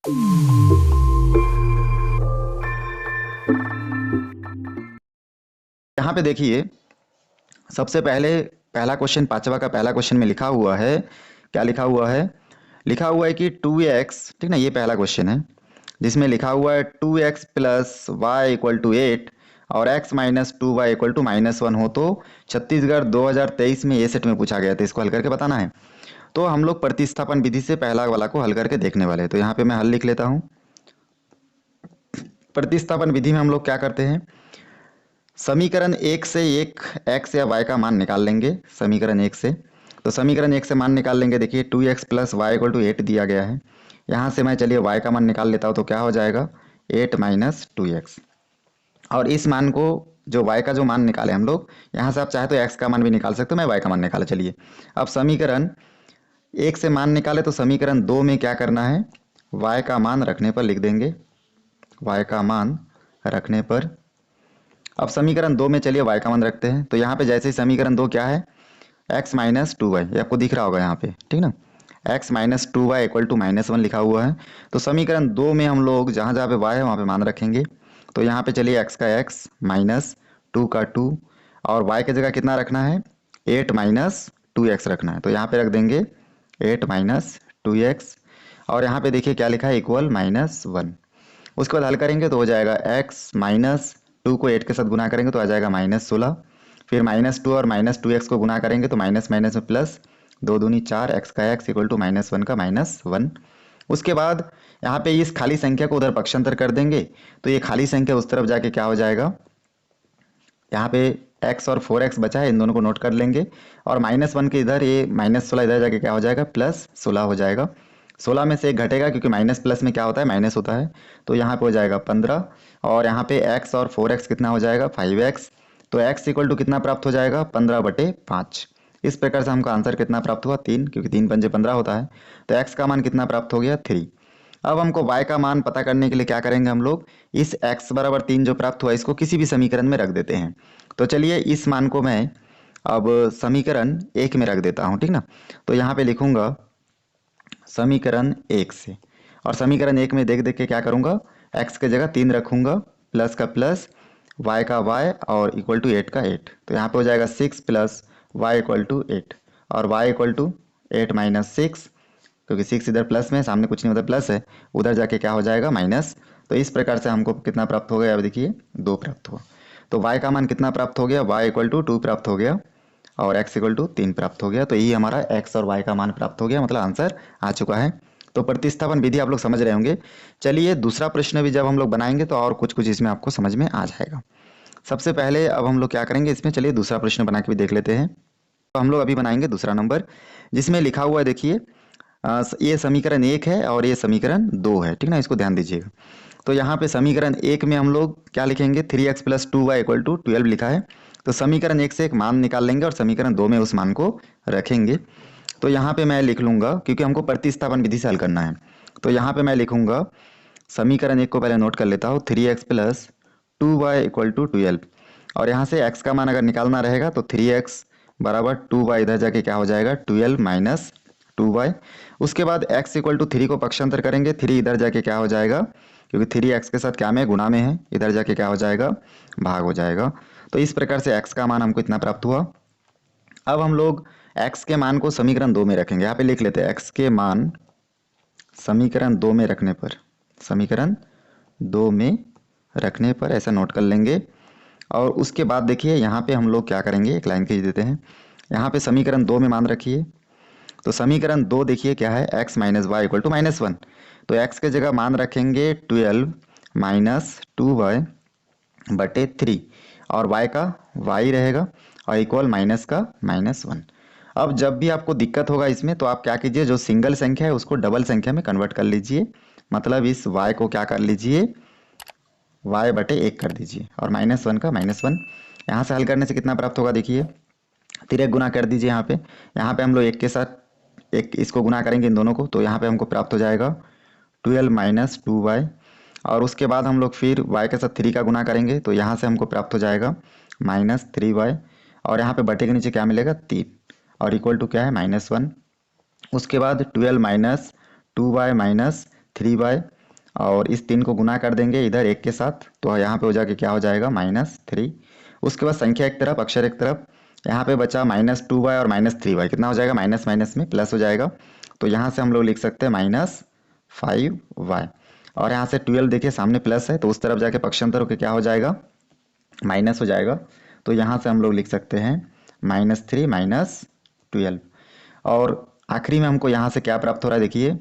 यहाँ पे देखिए, सबसे पहले पहला क्वेश्चन, पांचवा का पहला क्वेश्चन में लिखा हुआ है, क्या लिखा हुआ है? लिखा हुआ है कि 2x, ठीक ना, ये पहला क्वेश्चन है जिसमें लिखा हुआ है 2x plus Y equal to 8 और x minus 2y equal to -1 हो तो छत्तीसगढ़ 2023 में ये सेट में पूछा गया था, इसको हल करके बताना है। तो हम लोग प्रतिस्थापन विधि से पहला वाला को हल करके देखने वाले हैं। तो यहाँ पे मैं हल लिख लेता हूँ। प्रतिस्थापन विधि में हम लोग क्या करते हैं, समीकरण एक से एक x या y का मान निकाल लेंगे। समीकरण एक से, तो समीकरण एक से मान निकाल लेंगे। देखिए 2x plus Y equal to 8 दिया गया है। यहाँ से मैं चलिए y का मान निकाल लेता हूँ, तो क्या हो जाएगा 8 माइनस 2x। और इस मान को, जो y का जो मान निकाले हम लोग, यहाँ से आप चाहे तो x का मान भी निकाल सकते हो, मैं y का मान निकाला। चलिए अब समीकरण एक से मान निकाले, तो समीकरण दो में क्या करना है, y का मान रखने पर लिख देंगे, y का मान रखने पर। अब समीकरण दो में चलिए y का मान रखते हैं। तो यहाँ पे जैसे ही समीकरण दो क्या है, x माइनस 2y, ये आपको दिख रहा होगा यहाँ पे, ठीक ना, x minus 2y equal to -1 लिखा हुआ है। तो समीकरण दो में हम लोग जहाँ जहाँ पे y है वहाँ पे मान रखेंगे। तो यहाँ पे चलिए x का x माइनस 2 का 2, और y की जगह कितना रखना है, 8 माइनस 2x रखना है। तो यहाँ पे रख देंगे 8 माइनस 2x, और यहाँ पे देखिए क्या लिखा है, इक्वल -1। उसके बाद हल करेंगे तो हो जाएगा x माइनस 2 को 8 के साथ गुना करेंगे तो आ जाएगा -16। फिर -2 और -2x को गुना करेंगे तो माइनस माइनस में प्लस, 2 दूनी 4, x का x इक्वल टू -1 का -1। उसके बाद यहाँ पे इस खाली संख्या को उधर पक्षांतर कर देंगे, तो ये खाली संख्या उस तरफ जाके क्या हो जाएगा, यहाँ पे x और 4x बचा है, इन दोनों को नोट कर लेंगे। और -1 के इधर, ये -16 इधर जाके क्या हो जाएगा, +16 हो जाएगा। 16 में से एक घटेगा क्योंकि माइनस प्लस में क्या होता है, माइनस होता है। तो यहाँ पे हो जाएगा 15, और यहाँ पे x और 4x कितना हो जाएगा, 5x। तो x इक्वल टू कितना प्राप्त हो जाएगा, 15/5। इस प्रकार से हमको आंसर कितना प्राप्त हुआ, 3, क्योंकि 3 पंजे 15 होता है। तो x का मान कितना प्राप्त हो गया, 3। अब हमको y का मान पता करने के लिए क्या करेंगे हम लोग, इस x बराबर 3 जो प्राप्त हुआ इसको किसी भी समीकरण में रख देते हैं। तो चलिए इस मान को मैं अब समीकरण एक में रख देता हूँ, ठीक ना। तो यहाँ पे लिखूंगा समीकरण एक से, और समीकरण एक में देख देख के क्या करूँगा, x की जगह 3 रखूँगा, प्लस का प्लस, y का y, और इक्वल टू 8 का 8। तो यहाँ पे हो जाएगा 6 प्लस y इक्वल टू 8, और y इक्वल टू 8 माइनस 6, क्योंकि 6 इधर प्लस में, सामने कुछ नहीं उधर प्लस है, उधर जाके क्या हो जाएगा, माइनस। तो इस प्रकार से हमको कितना प्राप्त हो गया, अब देखिए 2 प्राप्त हुआ। तो y का मान कितना प्राप्त हो गया, y इक्वल टू 2 प्राप्त हो गया, और x इक्वल टू 3 प्राप्त हो गया। तो यही हमारा x और y का मान प्राप्त हो गया, मतलब आंसर आ चुका है। तो प्रतिस्थापन विधि आप लोग समझ रहे होंगे। चलिए दूसरा प्रश्न भी जब हम लोग बनाएंगे तो और कुछ कुछ इसमें आपको समझ में आ जाएगा। सबसे पहले अब हम लोग क्या करेंगे इसमें, चलिए दूसरा प्रश्न बना के भी देख लेते हैं। तो हम लोग अभी बनाएंगे दूसरा नंबर, जिसमें लिखा हुआ है, देखिए ये समीकरण एक है और ये समीकरण दो है, ठीक ना, इसको ध्यान दीजिएगा। तो यहाँ पे समीकरण एक में हम लोग क्या लिखेंगे, 3x plus 2y equal to 12 लिखा है। तो समीकरण एक से एक मान निकाल लेंगे और समीकरण दो में उस मान को रखेंगे। तो यहाँ पे मैं लिख लूँगा, क्योंकि हमको प्रतिस्थापन विधि से हल करना है। तो यहाँ पे मैं लिखूँगा, समीकरण एक को पहले नोट कर लेता हूँ, 3x plus 2y equal to 12, और यहाँ से x का मान अगर निकालना रहेगा तो 3x बराबर 2y, इधर जाके क्या हो जाएगा, 12 माइनस 2y। उसके बाद x इक्वल टू 3 को पक्षांतर करेंगे, 3 इधर जाके क्या हो जाएगा, क्योंकि 3x के साथ क्या में, गुणा में है, इधर जाके क्या हो जाएगा, भाग हो जाएगा। तो इस प्रकार से x का मान हमको इतना प्राप्त हुआ। अब हम लोग x के मान को समीकरण दो में रखेंगे। यहाँ पे लिख लेते हैं, x के मान समीकरण दो में रखने पर, समीकरण दो में रखने पर ऐसा नोट कर लेंगे। और उसके बाद देखिए यहाँ पे हम लोग क्या करेंगे, एक लाइन खींच देते हैं। यहाँ पे समीकरण दो में मान रखिए। तो समीकरण दो देखिए क्या है, x minus y equal to -1। तो x के जगह मान रखेंगे 12 माइनस 2y बटे 3, और y का y रहेगा, और इक्वल माइनस का -1। अब जब भी आपको दिक्कत होगा इसमें, तो आप क्या कीजिए, जो सिंगल संख्या है उसको डबल संख्या में कन्वर्ट कर लीजिए। मतलब इस y को क्या कर लीजिए, y बटे 1 कर दीजिए, और -1 का -1। यहाँ से हल करने से कितना प्राप्त होगा, देखिए 3 गुना कर दीजिए। यहाँ पे हम लोग एक के साथ एक इसको गुना करेंगे इन दोनों को, तो यहाँ पे हमको प्राप्त हो जाएगा 12 माइनस 2y, और उसके बाद हम लोग फिर y के साथ 3 का गुना करेंगे, तो यहाँ से हमको प्राप्त हो जाएगा -3y, और यहाँ पे बटे के नीचे क्या मिलेगा, 3, और इक्वल टू क्या है, -1। उसके बाद 12 माइनस 2y माइनस 3y, और इस 3 को गुना कर देंगे इधर 1 के साथ, तो यहाँ पे हो जाके क्या हो जाएगा -3। उसके बाद संख्या एक तरफ अक्षर एक तरफ, यहाँ पे बचा -2y और -3y, कितना हो जाएगा माइनस माइनस में प्लस हो जाएगा। तो यहाँ से हम लोग लिख सकते हैं -5y। और यहाँ से 12 देखिए सामने प्लस है, तो उस तरफ जाके पक्षांतर होकर क्या हो जाएगा माइनस हो जाएगा। तो यहाँ से हम लोग लिख सकते हैं -3 -12। और आखिरी में हमको यहाँ से क्या प्राप्त हो रहा है, देखिए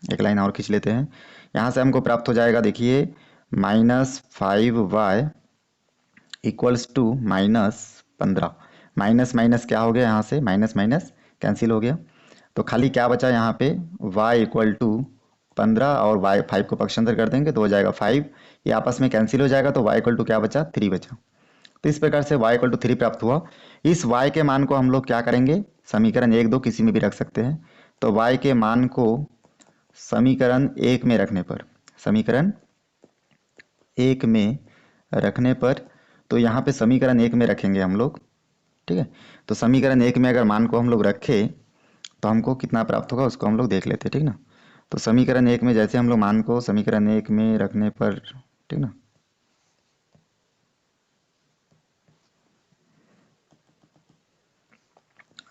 एक लाइन और खींच लेते हैं। यहाँ से हमको प्राप्त हो जाएगा, देखिए -5y equals to -15। Minus minus क्या हो गया, यहाँ से माइनस माइनस कैंसिल हो गया, तो खाली क्या बचा यहाँ पे y इक्वल टू 15 और y 5 को पक्षांतर कर देंगे तो हो जाएगा 5, ये आपस में कैंसिल हो जाएगा, तो y इक्वल टू क्या बचा 3 बचा। तो इस प्रकार से y इक्वल टू 3 प्राप्त हुआ। इस y के मान को हम लोग क्या करेंगे, समीकरण 1 2 किसी में भी रख सकते हैं। तो y के मान को समीकरण 1 में रखने पर, समीकरण 1 में रखने पर, तो यहाँ पे समीकरण 1 में रखेंगे हम लोग, ठीक है। तो समीकरण 1 में अगर मान को हम लोग रखें तो हमको कितना प्राप्त होगा उसको हम लोग देख लेते हैं, ठीक ना। तो समीकरण 1 में जैसे हम लोग मान को समीकरण 1 में रखने पर, ठीक ना,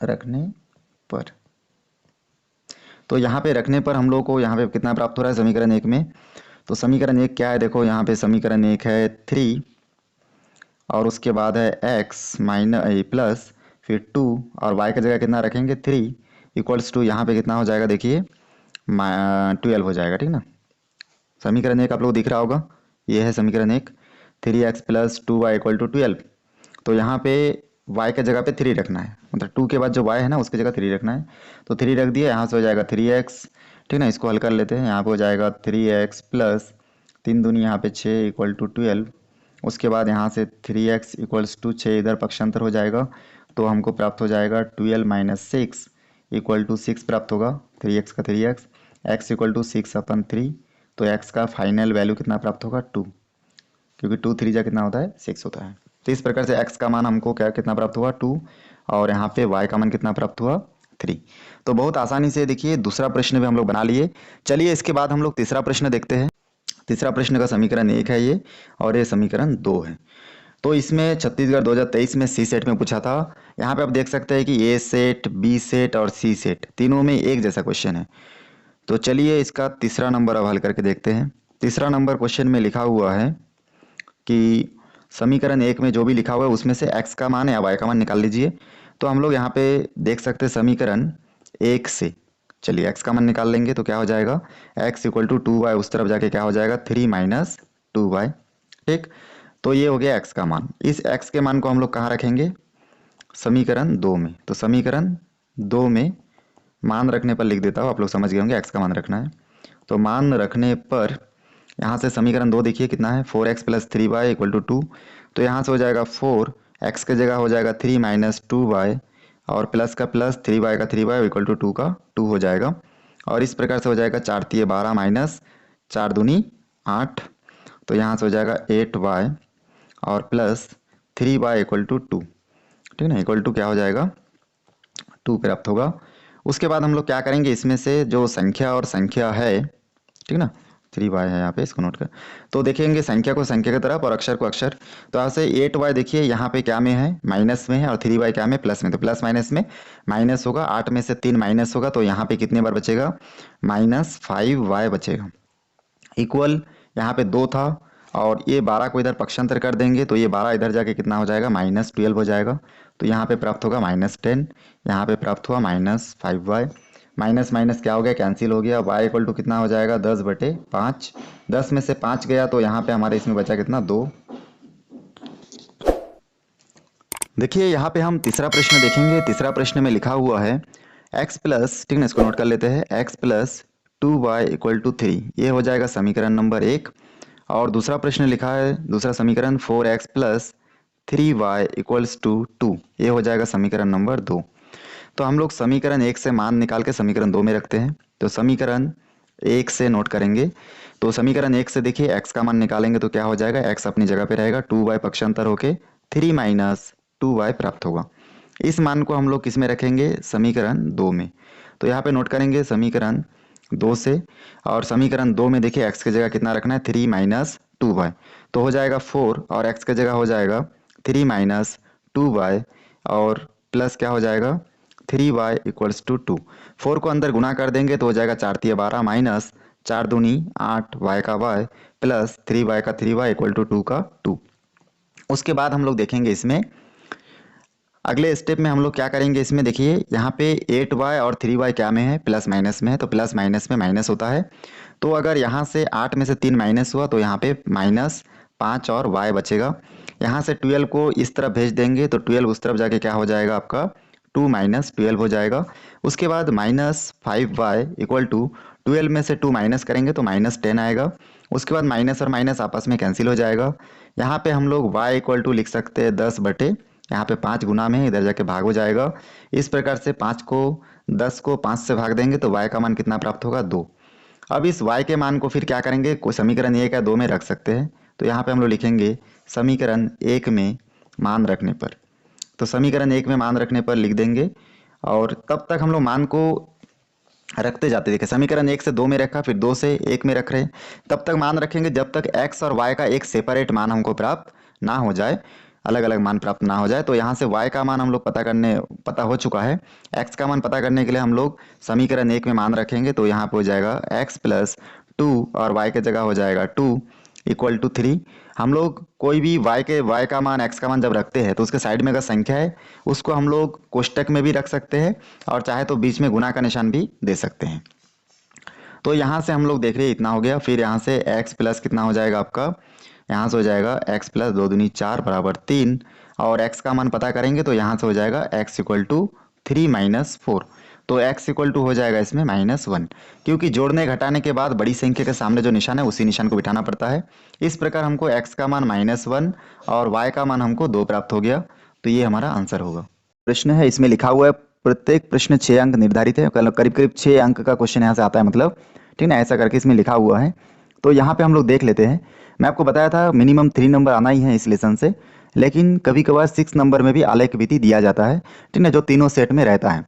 रखने पर, तो यहाँ पे रखने पर हम लोग को यहाँ पे कितना प्राप्त हो रहा है समीकरण 1 में। तो समीकरण 1 क्या है, देखो यहाँ पे समीकरण 1 है 3 और उसके बाद है x माइनस प्लस फिर 2 और y की जगह कितना रखेंगे 3 इक्वल्स टू यहाँ पे कितना हो जाएगा, देखिए 12 हो जाएगा, ठीक ना। समीकरण 1 आप लोग दिख रहा होगा, ये है समीकरण 1, 3x plus 2y equal to 12। तो यहाँ पे y के जगह पे 3 रखना है, मतलब 2 के बाद जो y है ना उसकी जगह 3 रखना है। तो 3 रख दिया, यहाँ से हो जाएगा 3x, ठीक ना। इसको हल कर लेते हैं, यहाँ पे हो जाएगा 3x प्लस 3 दूनी यहाँ पे 6 इक्वल टू 12। उसके बाद यहाँ से 3x इक्वल्स टू 6 इधर पक्षांतर हो जाएगा, तो हमको प्राप्त हो जाएगा 12 माइनस 6 इक्वल टू 6 प्राप्त होगा, 3x का 3x, x इक्वल टू 6/3। तो x का फाइनल वैल्यू कितना प्राप्त होगा 2, क्योंकि 2 3 जा कितना होता है 6 होता है। तो इस प्रकार से x का मान हमको क्या कितना प्राप्त हुआ 2, और यहाँ पे y का मान कितना प्राप्त हुआ 3। तो बहुत आसानी से देखिए दूसरा प्रश्न भी हम लोग बना लिए। चलिए इसके बाद हम लोग तीसरा प्रश्न देखते हैं। तीसरा प्रश्न का समीकरण 1 है ये, और ये समीकरण 2 है। तो इसमें छत्तीसगढ़ 2023 में सी सेट में पूछा था। यहाँ पे आप देख सकते हैं कि ए सेट, बी सेट और सी सेट तीनों में एक जैसा क्वेश्चन है। तो चलिए इसका तीसरा नंबर अब हल करके देखते हैं। तीसरा नंबर क्वेश्चन में लिखा हुआ है कि समीकरण 1 में जो भी लिखा हुआ है उसमें से x का मान या y का मान निकाल लीजिए। तो हम लोग यहाँ पे देख सकते हैं समीकरण 1 से, चलिए x का मान निकाल लेंगे तो क्या हो जाएगा x इक्वल टू 2y, उस तरफ जाके क्या हो जाएगा 3 माइनस 2y, ठीक। तो ये हो गया x का मान। इस x के मान को हम लोग कहाँ रखेंगे, समीकरण 2 में। तो समीकरण 2 में मान रखने पर लिख देता हूँ, आप लोग समझ गए होंगे x का मान रखना है। तो मान रखने पर यहाँ से समीकरण 2 देखिए कितना है 4x plus 3y equal to 2। तो यहाँ से हो जाएगा 4, x के जगह हो जाएगा 3 माइनस 2y, और प्लस का प्लस 3y का 3y इक्वल टू 2 का 2 हो जाएगा। और इस प्रकार से हो जाएगा 4 तिये 12 माइनस 4 दूनी 8। तो यहाँ से हो जाएगा 8y और प्लस 3y इक्वल टू 2, ठीक है ना, इक्वल टू क्या हो जाएगा 2 प्राप्त होगा। उसके बाद हम लोग क्या करेंगे, इसमें से जो संख्या और संख्या है, ठीक ना, 3y है यहाँ पे, इसको नोट कर। तो देखेंगे संख्या को संख्या की तरफ और अक्षर को अक्षर। तो यहाँ से 8y देखिए यहाँ पे क्या में है माइनस में है, और 3y क्या में प्लस में। तो प्लस माइनस में माइनस होगा, 8 में से 3 माइनस होगा, तो यहाँ पे कितने बार बचेगा -5y बचेगा। इक्वल यहाँ पे 2 था, और ये 12 को इधर पक्षांतर कर देंगे तो ये 12 इधर जाके कितना हो जाएगा -12 हो जाएगा। तो यहाँ पे प्राप्त होगा -10, यहाँ पे प्राप्त हुआ -5y। माइनस माइनस क्या हो गया कैंसिल हो गया, y इक्वल टू कितना हो जाएगा 10/5। 10 में से 5 गया तो यहाँ पे हमारे इसमें बचा कितना 2। देखिए यहाँ पे हम तीसरा प्रश्न देखेंगे। तीसरा प्रश्न में लिखा हुआ है x प्लस, ठीक है, इसको नोट कर लेते हैं, x plus 2y equal to 3, ये हो जाएगा समीकरण नंबर 1। और दूसरा प्रश्न लिखा है, दूसरा समीकरण 4x plus 3y equals to 2, ये हो जाएगा समीकरण नंबर 2। तो हम लोग समीकरण 1 से मान निकाल के समीकरण 2 में रखते हैं। तो समीकरण 1 से नोट करेंगे। तो समीकरण 1 से देखिए x का मान निकालेंगे तो क्या हो जाएगा, x अपनी जगह पे रहेगा, 2y पक्षांतर होके 3 माइनस 2y प्राप्त होगा। इस मान को हम लोग किस में रखेंगे, समीकरण 2 में। तो यहाँ पे नोट करेंगे समीकरण 2 से। और समीकरण 2 में देखिए x की जगह कितना रखना है, 3 माइनस 2y, तो हो जाएगा 4 और x की जगह हो जाएगा 3 माइनस 2y और प्लस क्या हो जाएगा 3y इक्वल्स टू 2। 4 को अंदर गुना कर देंगे तो हो जाएगा 4 तिया 12 माइनस 4 दूनी 8 y का y प्लस 3y का 3y इक्वल टू 2 का 2। उसके बाद हम लोग देखेंगे इसमें अगले स्टेप में हम लोग क्या करेंगे, इसमें देखिए यहाँ पे 8y और 3y क्या में है, प्लस माइनस में है, तो प्लस माइनस में माइनस होता है। तो अगर यहाँ से 8 में से 3 माइनस हुआ तो यहाँ पे माइनस 5 और y बचेगा। यहाँ से 12 को इस तरफ भेज देंगे तो 12 उस तरफ जाके क्या हो जाएगा आपका 2 माइनस 12 हो जाएगा। उसके बाद माइनस 5y इक्वल टू 12 में से 2 माइनस करेंगे तो माइनस 10 आएगा। उसके बाद माइनस और माइनस आपस में कैंसिल हो जाएगा। यहाँ पे हम लोग y इक्वल टू लिख सकते हैं 10 बटे, यहाँ पे 5 गुना में इधर जाके भाग हो जाएगा। इस प्रकार से 10 को 5 से भाग देंगे तो y का मान कितना प्राप्त होगा 2। अब इस y के मान को फिर क्या करेंगे, कोई समीकरण 1 या 2 में रख सकते हैं। तो यहाँ पे हम लोग लिखेंगे समीकरण 1 में मान रखने पर, तो समीकरण 1 में मान रखने पर लिख देंगे और तब तक हम लोग मान को रखते जाते। देखिए समीकरण 1 से 2 में रखा, फिर 2 से 1 में रख रहे हैं, तब तक मान रखेंगे जब तक x और y का एक सेपरेट मान हमको प्राप्त ना हो जाए, अलग अलग मान प्राप्त ना हो जाए। तो यहाँ से y का मान हम लोग पता हो चुका है। x का मान पता करने के लिए हम लोग समीकरण 1 में मान रखेंगे तो यहाँ पे हो जाएगा x प्लस 2 और y के जगह हो जाएगा 2 इक्वल टू 3। हम लोग कोई भी y का मान x का मान जब रखते हैं तो उसके साइड में अगर संख्या है उसको हम लोग कोष्टक में भी रख सकते हैं और चाहे तो बीच में गुना का निशान भी दे सकते हैं। तो यहाँ से हम लोग देख रहे हैं इतना हो गया। फिर यहाँ से x प्लस कितना हो जाएगा आपका, यहाँ से हो जाएगा x प्लस 2 दूनी 4 बराबर 3 और x का मान पता करेंगे तो यहाँ से हो जाएगा x इक्वल टू 3 माइनस 4। तो x इक्वल टू हो जाएगा इसमें -1, क्योंकि जोड़ने घटाने के बाद बड़ी संख्या के सामने जो निशान है उसी निशान को बिठाना पड़ता है। इस प्रकार हमको x का मान -1 और y का मान हमको 2 प्राप्त हो गया। तो ये हमारा आंसर होगा। प्रश्न है, इसमें लिखा हुआ है प्रत्येक प्रश्न 6 अंक निर्धारित है, करीब करीब 6 अंक का क्वेश्चन यहाँ से आता है, मतलब ठीक ना, ऐसा करके इसमें लिखा हुआ है। तो यहाँ पे हम लोग देख लेते हैं। मैं आपको बताया था मिनिमम 3 नंबर आना ही है इस लेसन से, लेकिन कभी कभार 6 नंबर में भी आलेख विधि दिया जाता है, ठीक है, जो तीनों सेट में रहता है।